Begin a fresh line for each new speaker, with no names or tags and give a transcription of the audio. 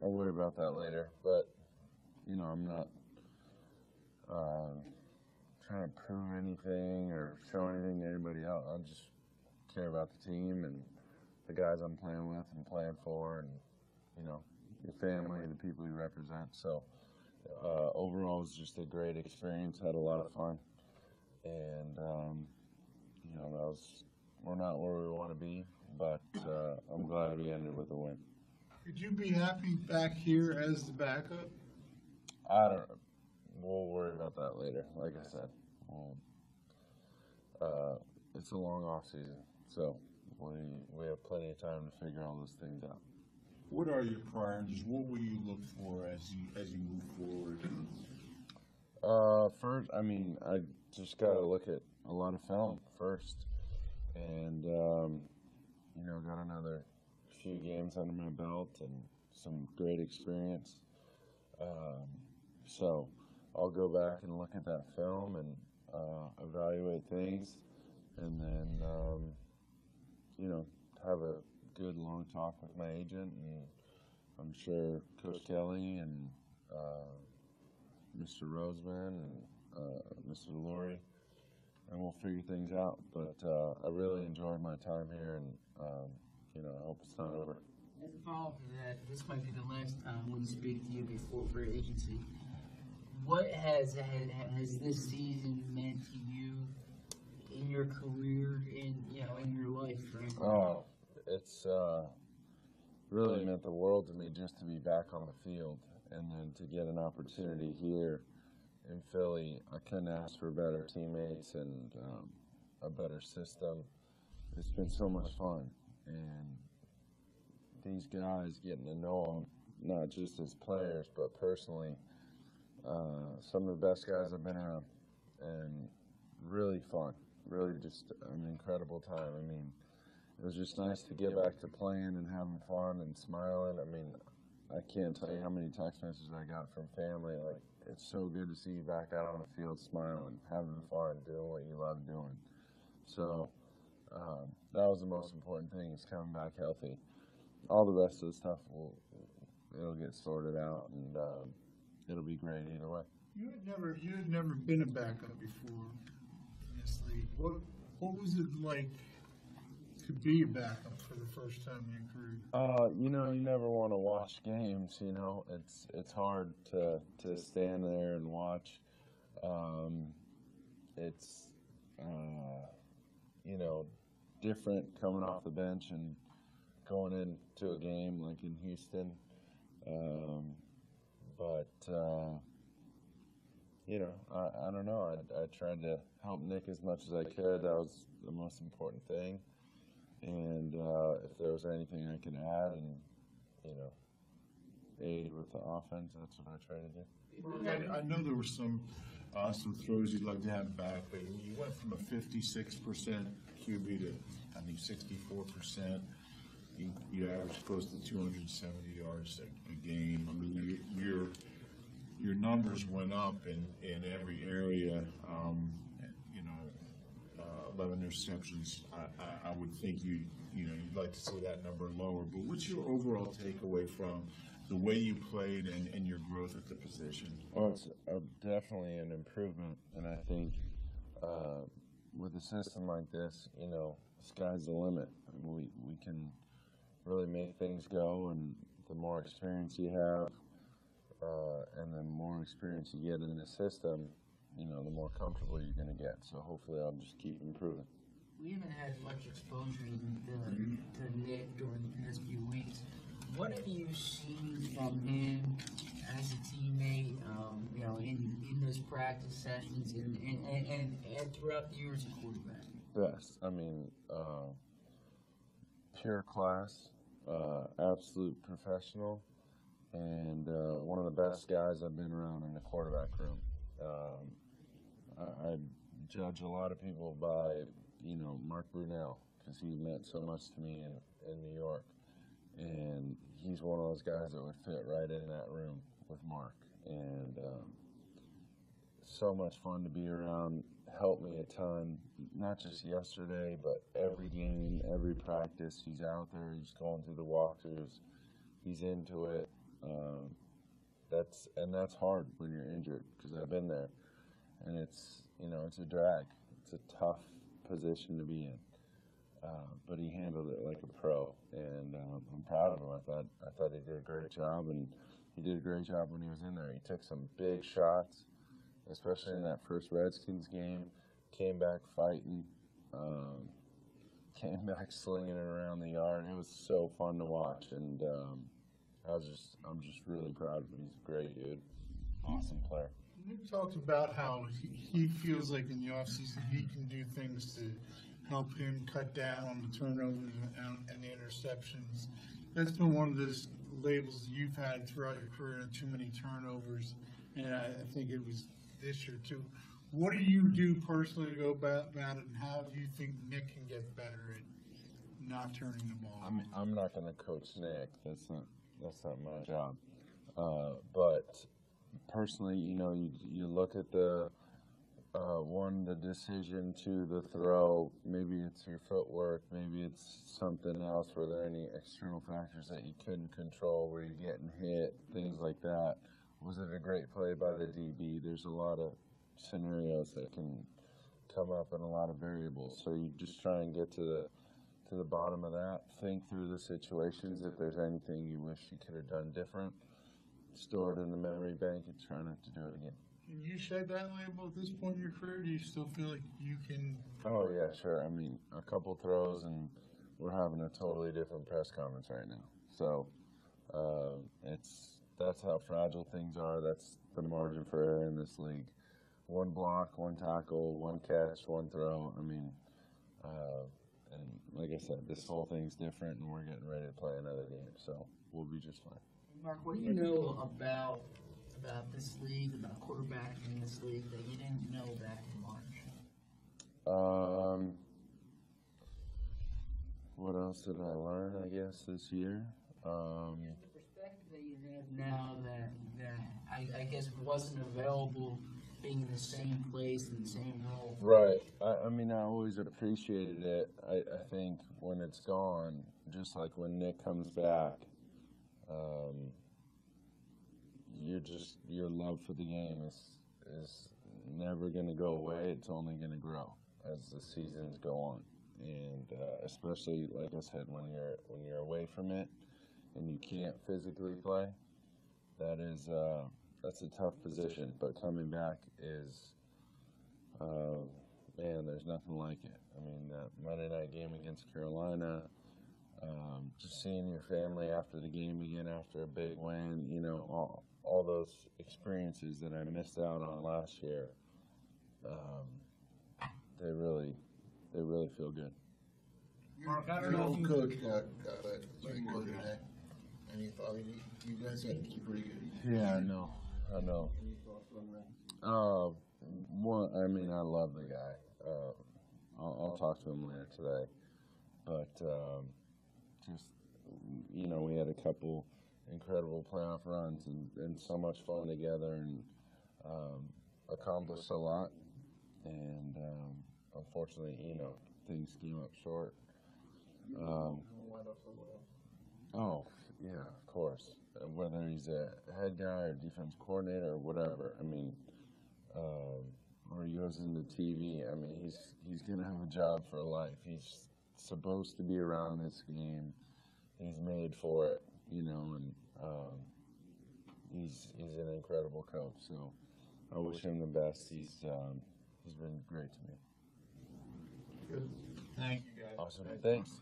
I'll worry about that later. But I'm not trying to prove anything or show anything to anybody else. I just care about the team and the guys I'm playing with and playing for, and your family, the people you represent. So overall, it was just a great experience. Had a lot of fun, and we're not where we want to be, but I'm glad we ended with a win.
Could you be happy back here as the backup?
I don't know. We'll worry about that later. Like I said, it's a long off season, so we have plenty of time to figure all those things out.
What are your priorities? What will you look for as you move forward?
First, I just got to look at a lot of film first, and got another few games under my belt and some great experience. So I'll go back and look at that film and evaluate things, and then have a good long talk with my agent, and I'm sure Coach Kelly and Mr. Roseman and Mr. Laurie, and we'll figure things out. But I really enjoyed my time here, and I hope it's not over.
As a follow-up to that, this might be the last time we'll speak to you before free agency. What has this season meant to you in your career, in your life, frankly?
Oh, it's really meant the world to me just to be back on the field, and then to get an opportunity here in Philly. I couldn't ask for better teammates and a better system. It's been so much fun, and these guys, getting to know them, not just as players, but personally, some of the best guys I've been around, and really fun. Really just an incredible time. It was just nice to get back to playing and having fun and smiling. I can't tell you how many text messages I got from family. Like, it's so good to see you back out on the field smiling, having fun, doing what you love doing. So that was the most important thing, is coming back healthy. All the rest of the stuff, it'll get sorted out, and it'll be great either way.
You had never been a backup before in this league. What was it like to be a backup for the first time in your career?
You never want to watch games. It's hard to stand there and watch. It's different coming off the bench and going into a game like in Houston. But I don't know. I tried to help Nick as much as I could. That was the most important thing. And if there was anything I could add and, aid with the offense, that's what I try to
do. I know there were some throws you'd like to have back, but you went from a 56% QB to, I think, 64%. You averaged close to 270 yards a game. Your numbers went up in every area. 11 interceptions. I would think you'd like to see that number lower. But what's your overall takeaway from the way you played and your growth at the position?
Well, it's definitely an improvement, and I think with a system like this, sky's the limit. We can really make things go, and the more experience you have, and the more experience you get in the system, the more comfortable you're going to get. So hopefully I'll just keep improving.
We haven't had much exposure to Nick during the past few weeks. What have you seen from him as a teammate, in those practice sessions and throughout the year as a quarterback?
Best. Pure class, absolute professional, and one of the best guys I've been around in the quarterback room. I judge a lot of people by, Mark Brunell, because he meant so much to me in New York. And he's one of those guys that would fit right in that room with Mark. And so much fun to be around, helped me a ton, not just yesterday, but every game, every practice. He's out there, he's going through the walkthroughs, he's into it. That's hard when you're injured, because I've been there, and it's a drag. It's a tough position to be in. But he handled it like a pro, and I'm proud of him. I thought he did a great job, and he did a great job when he was in there. He took some big shots, especially in that first Redskins game. Came back fighting, came back slinging it around the yard. It was so fun to watch, and I'm just really proud of him. He's a great dude, awesome player.
Nick talked about how he feels like in the offseason he can do things to help him cut down on the turnovers and the interceptions. That's been one of those labels you've had throughout your career, too many turnovers, and I think it was this year too. What do you do personally to go about it, and how do you think Nick can get better at not turning the ball?
I'm not going to coach Nick. That's not my job. But personally, you look at the decision, to the throw. Maybe it's your footwork. Maybe it's something else. Were there any external factors that you couldn't control? Were you getting hit? Things like that. Was it a great play by the DB? There's a lot of scenarios that can come up and a lot of variables. So you just try and get to the bottom of that. Think through the situations. If there's anything you wish you could have done different, store it in the memory bank and try not to do it again.
Can you shed that label at this point in your career? Do you still feel like you can?
Oh yeah, sure. I mean, a couple throws and we're having a totally different press conference right now. So that's how fragile things are. That's the margin for error in this league. One block, one tackle, one catch, one throw. I mean, and like I said, this whole thing's different, and we're getting ready to play another game, so we'll be just fine.
Mark, what do you know about this league, about quarterbacking in this league that you didn't know back in March?
What else did I learn, I guess, this year?
The perspective that you have now that I guess wasn't available, being in the same place, in the same role.
Right. I mean, I always appreciated it. I think when it's gone, just like when Nick comes back, your love for the game is never going to go away. It's only going to grow as the seasons go on, and especially, like I said, when you're away from it and you can't physically play, that's a tough position. But coming back is, man, there's nothing like it. I mean, that Monday night game against Carolina, just seeing your family after the game again, after a big win, all those experiences that I missed out on last year, they really feel good.
Mark, I don't know if you
coach got pretty good today. And you guys had pretty good.
Yeah, I know.
Any thoughts on that?
I mean, I love the guy. I'll talk to him later today. But just, we had a couple incredible playoff runs and so much fun together, and accomplished a lot. And unfortunately, things came up short. Oh, yeah, of course. Whether he's a head guy or defense coordinator or whatever, I mean, or he goes into TV, I mean, he's going to have a job for life. He's supposed to be around this game. He's made for it, and he's an incredible coach. So I wish him the best. He's been great to me.
Good. Thank you, guys.
Awesome. Thanks.